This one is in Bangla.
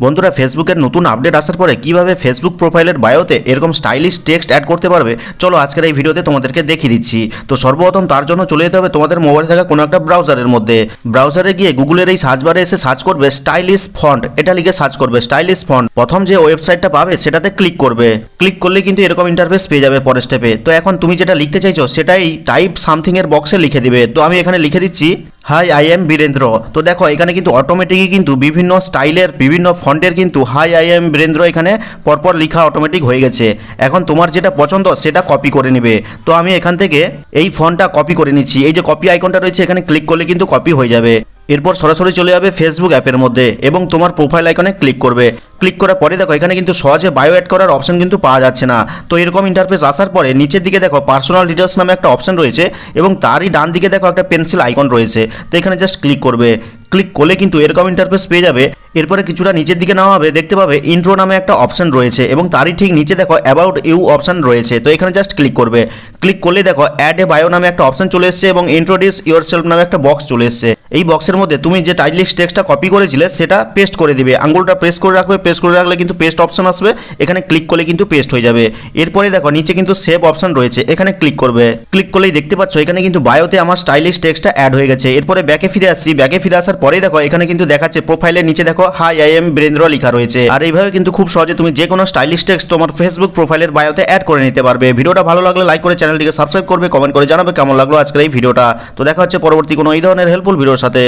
বন্ধুরা, ফেসবুকের নতুন আপডেট আসার পরে কিভাবে ফেসবুক প্রোফাইলের বায়োতে এরকম স্টাইলিশ টেক্সট অ্যাড করতে পারবে, চলো আজকের এই ভিডিওতে তোমাদেরকে দেখিয়ে দিচ্ছি। তো সর্বপ্রথম তার জন্য চলে যেতে হবে তোমাদের মোবাইলে থাকা কোনো একটা ব্রাউজারের মধ্যে। ব্রাউজারে গিয়ে গুগলের এই সার্চ বারে এসে সার্চ করবে স্টাইলিশ ফন্ট, এটা লিখে সার্চ করবে স্টাইলিশ ফন্ট। প্রথম যে ওয়েবসাইটটা পাবে সেটাতে ক্লিক করবে। ক্লিক করলে কিন্তু এরকম ইন্টারফেস পেয়ে যাবে পরের স্টেপে। তো এখন তুমি যেটা লিখতে চাইছো সেটাই টাইপ সামথিং এর বক্সে লিখে দিবে। তো আমি এখানে লিখে দিচ্ছি হাই আই এম বীরেন্দ্র। তো দেখো এখানে কিন্তু অটোমেটিকই কিন্তু বিভিন্ন স্টাইলের বিভিন্ন ফন্টের কিন্তু হাই আই এম বীরেন্দ্র এখানে পরপর লেখা অটোমেটিক হয়ে গেছে। এখন তোমার যেটা পছন্দ সেটা কপি করে নেবে। তো আমি এখান থেকে এই ফন্টটা কপি করে নিচ্ছি। এই যে কপি আইকনটা রয়েছে এখানে ক্লিক করলে কিন্তু কপি হয়ে যাবে। এরপর সরাসরি চলে যাবে ফেসবুক অ্যাপের মধ্যে এবং তোমার প্রোফাইল আইকনে ক্লিক করবে। ক্লিক করার পরে দেখো এখানে কিন্তু সহজে বায়ো অ্যাড করার অপশন কিন্তু পাওয়া যাচ্ছে না। তো এরকম ইন্টারফেস আসার পরে নিচের দিকে দেখো পার্সোনাল ডিটেলস নামে একটা অপশন রয়েছে এবং তারই ডান দিকে দেখো একটা পেন্সিল আইকন রয়েছে। তো এখানে জাস্ট ক্লিক করবে। ক্লিক করলে কিন্তু এরকম ইন্টারফেস পেয়ে যাবে। এরপরে কিছুটা নিচের দিকে নেওয়া হবে, দেখতে পাবে ইন্ট্রো নামে একটা অপশন রয়েছে এবং তারই ঠিক নিচে দেখো অ্যাবাউট ইউ অপশন রয়েছে। তো এখানে জাস্ট ক্লিক করবে। ক্লিক করলে দেখো অ্যাড এ বায়ো নামে একটা অপশন চলে এসেছে এবং ইন্ট্রোডিউস ইউর সেলফ নামে একটা বক্স চলে এসেছে। এই বক্সের মধ্যে তুমি যে টাইটলিশ টেক্সটটা কপি করেছিলে সেটা পেস্ট করে দিবে। আঙুলটা প্রেস করে রাখবে, প্রেস করে রাখলে কিন্তু পেস্ট অপশন আসবে। এখানে ক্লিক করলে কিন্তু পেস্ট হয়ে যাবে। এরপরে দেখো নিচে কিন্তু সেভ অপশন রয়েছে, এখানে ক্লিক করবে। ক্লিক করলেই দেখতে পাচ্ছ এখানে কিন্তু বায়োতে আমার স্টাইলিশ টেক্সটটা অ্যাড হয়ে গেছে। এরপরে ব্যাকে ফিরে আসছি। ব্যাকে ফিরে আসার পরেই দেখো এখানে কিন্তু দেখাচ্ছে প্রোফাইলের নিচে দেখো হাই আই এম বীরেন্দ্র লেখা রয়েছে। আর এইভাবে কিন্তু খুব সহজে তুমি যে কোনো স্টাইলিশ টেক্সট তোমার ফেসবুক প্রোফাইলের বায়োতে অ্যাড করে নিতে পারবে। ভিডিওটা ভালো লাগলে লাইক করে চ্যানেলটিকে সাবস্ক্রাইব করবে, কমেন্ট করে জানাবে কেমন লাগলো আজকের এই ভিডিওটা। তো দেখা হচ্ছে পরবর্তী কোনো এই ধরনের হেল্পফুল ভিডিওর সাথে।